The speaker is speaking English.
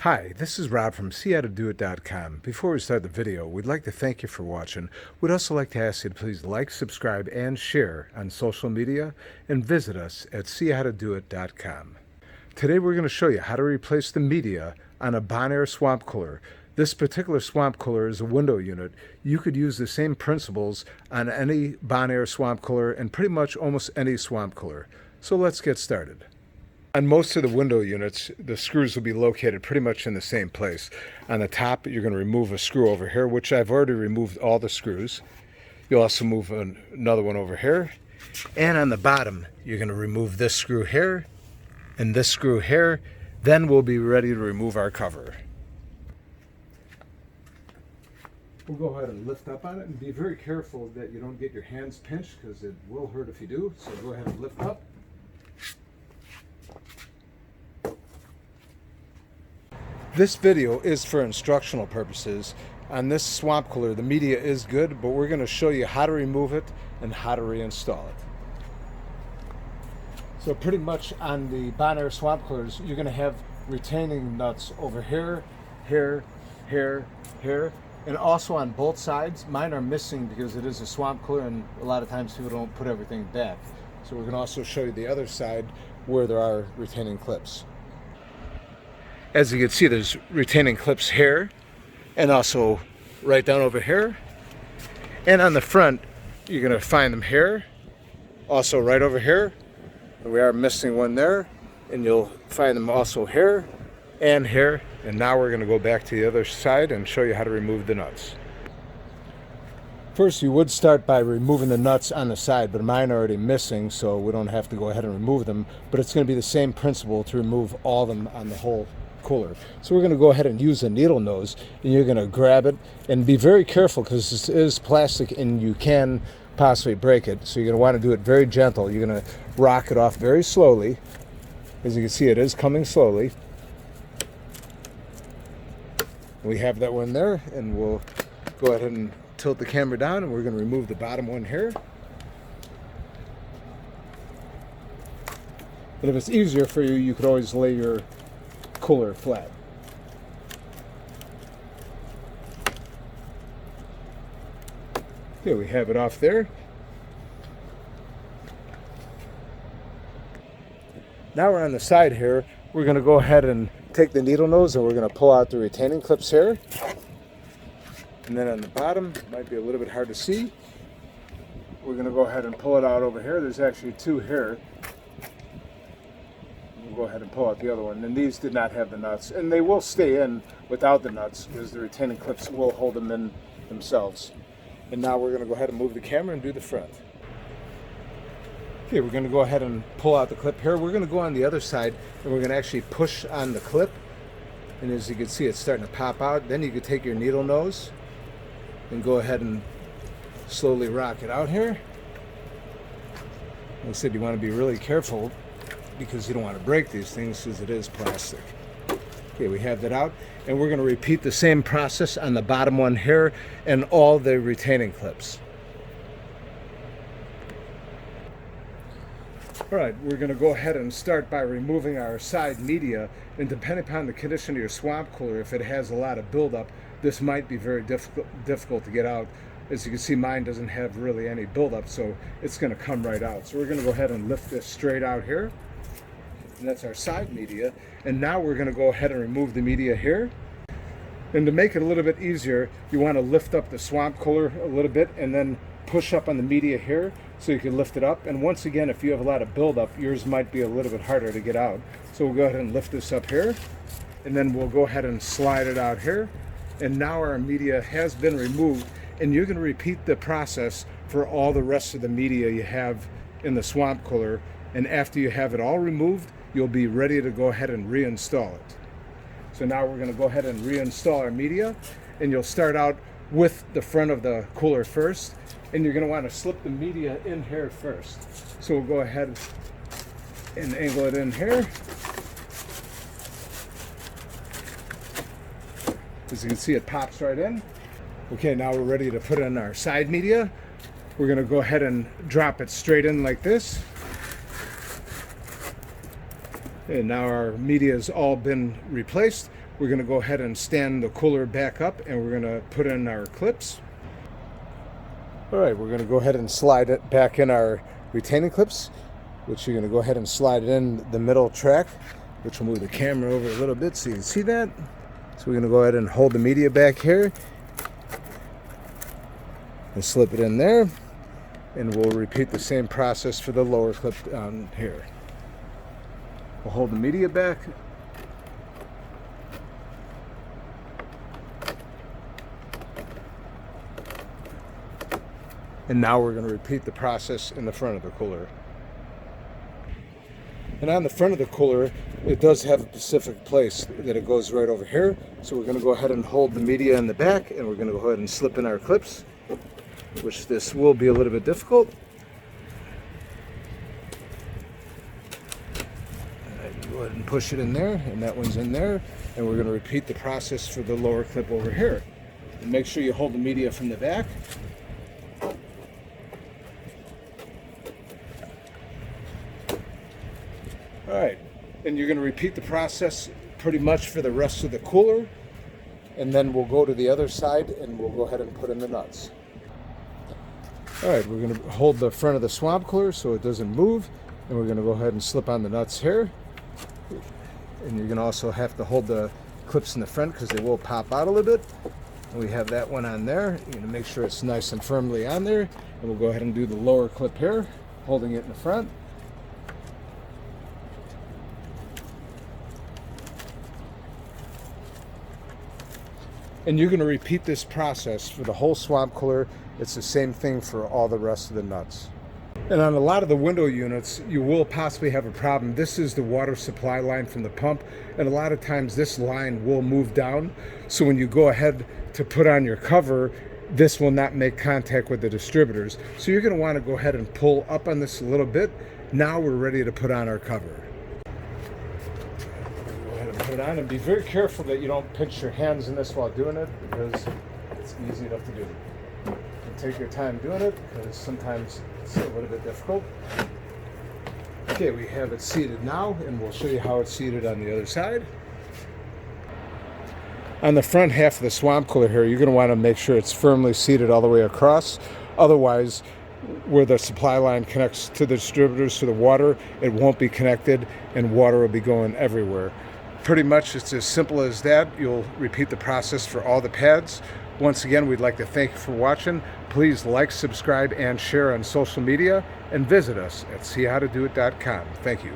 Hi, this is Rob from seehowtodoit.com. Before we start the video, we'd like to thank you for watching. We'd also like to ask you to please like, subscribe, and share on social media, and visit us at seehowtodoit.com. Today we're going to show you how to replace the media on a Bonaire swamp cooler. This particular swamp cooler is a window unit. You could use the same principles on any Bonaire swamp cooler and pretty much almost any swamp cooler. So let's get started. On most of the window units, the screws will be located pretty much in the same place. On the top, you're going to remove a screw over here, which I've already removed all the screws. You'll also move another one over here. And on the bottom, you're going to remove this screw here and this screw here. Then we'll be ready to remove our cover. We'll go ahead and lift up on it and be very careful that you don't get your hands pinched because it will hurt if you do. So go ahead and lift up. This video is for instructional purposes. On this swamp cooler, the media is good, but we're going to show you how to remove it and how to reinstall it. So pretty much on the Bonaire swamp coolers, you're going to have retaining nuts over here, here, here, here, and also on both sides. Mine are missing because it is a swamp cooler and a lot of times people don't put everything back. So we're going to also show you the other side where there are retaining clips. As you can see, there's retaining clips here and also right down over here. And on the front, you're going to find them here, also right over here. We are missing one there, and you'll find them also here and here. And now we're going to go back to the other side and show you how to remove the nuts. First, you would start by removing the nuts on the side, but mine are already missing, so we don't have to go ahead and remove them. But it's going to be the same principle to remove all of them on the whole cooler. So we're going to go ahead and use a needle nose, and you're going to grab it and be very careful because this is plastic and you can possibly break it. So you're going to want to do it very gentle. You're going to rock it off very slowly. As you can see, it is coming slowly. We have that one there, and we'll go ahead and tilt the camera down, and we're going to remove the bottom one here. And if it's easier for you, you could always lay your cooler flat. Okay, we have it off there. Now we're on the side here. We're going to go ahead and take the needle nose and we're going to pull out the retaining clips here. And then on the bottom, it might be a little bit hard to see. We're going to go ahead and pull it out over here. There's actually two here. Go ahead and pull out the other one, and these did not have the nuts, and they will stay in without the nuts because the retaining clips will hold them in themselves. And now we're going to go ahead and move the camera and do the front. Okay, we're going to go ahead and pull out the clip here. We're going to go on the other side and we're going to actually push on the clip, and as you can see, it's starting to pop out. Then you can take your needle nose and go ahead and slowly rock it out here. Like I said, you want to be really careful because you don't want to break these things because it is plastic. Okay, we have that out, and we're going to repeat the same process on the bottom one here and all the retaining clips. All right, we're going to go ahead and start by removing our side media, and depending upon the condition of your swamp cooler, if it has a lot of buildup, this might be very difficult to get out. As you can see, mine doesn't have really any buildup, so it's going to come right out. So we're going to go ahead and lift this straight out here. And that's our side media. And now we're going to go ahead and remove the media here. And to make it a little bit easier, you want to lift up the swamp cooler a little bit and then push up on the media here so you can lift it up. And once again, if you have a lot of buildup, yours might be a little bit harder to get out. So we'll go ahead and lift this up here, and then we'll go ahead and slide it out here. And now our media has been removed, and you're going to repeat the process for all the rest of the media you have in the swamp cooler. And after you have it all removed, you'll be ready to go ahead and reinstall it. So now we're going to go ahead and reinstall our media, and you'll start out with the front of the cooler first, and you're going to want to slip the media in here first. So we'll go ahead and angle it in here. As you can see, it pops right in. Okay, now we're ready to put in our side media. We're going to go ahead and drop it straight in like this. And now our media has all been replaced. We're going to go ahead and stand the cooler back up, and we're going to put in our clips. All right, we're going to go ahead and slide it back in our retaining clips, which you're going to go ahead and slide it in the middle track, which will move the camera over a little bit so you can see that. So we're going to go ahead and hold the media back here and slip it in there, and we'll repeat the same process for the lower clip down here. We'll hold the media back, and now we're going to repeat the process in the front of the cooler. And on the front of the cooler, it does have a specific place that it goes right over here. So we're going to go ahead and hold the media in the back, and we're going to go ahead and slip in our clips, which this will be a little bit difficult. Go ahead and push it in there, and that one's in there. And we're going to repeat the process for the lower clip over here. And make sure you hold the media from the back. All right, and you're going to repeat the process pretty much for the rest of the cooler, and then we'll go to the other side and we'll go ahead and put in the nuts. All right, we're going to hold the front of the swamp cooler so it doesn't move, and we're going to go ahead and slip on the nuts here. And you're going to also have to hold the clips in the front because they will pop out a little bit. And we have that one on there. You're going to make sure it's nice and firmly on there, and we'll go ahead and do the lower clip here, holding it in the front. And you're going to repeat this process for the whole swamp cooler. It's the same thing for all the rest of the nuts. And on a lot of the window units, you will possibly have a problem. This is the water supply line from the pump, and a lot of times this line will move down. So when you go ahead to put on your cover, this will not make contact with the distributors. So you're going to want to go ahead and pull up on this a little bit. Now we're ready to put on our cover. Put it on, and be very careful that you don't pinch your hands in this while doing it, because it's easy enough to do. And take your time doing it, because sometimes it's a little bit difficult. Okay, we have it seated now, and we'll show you how it's seated on the other side. On the front half of the swamp cooler here, you're going to want to make sure it's firmly seated all the way across. Otherwise, where the supply line connects to the distributors to the water, it won't be connected, and water will be going everywhere. Pretty much it's as simple as that. You'll repeat the process for all the pads. Once again, we'd like to thank you for watching. Please like, subscribe, and share on social media, and visit us at seehowtodoit.com. Thank you.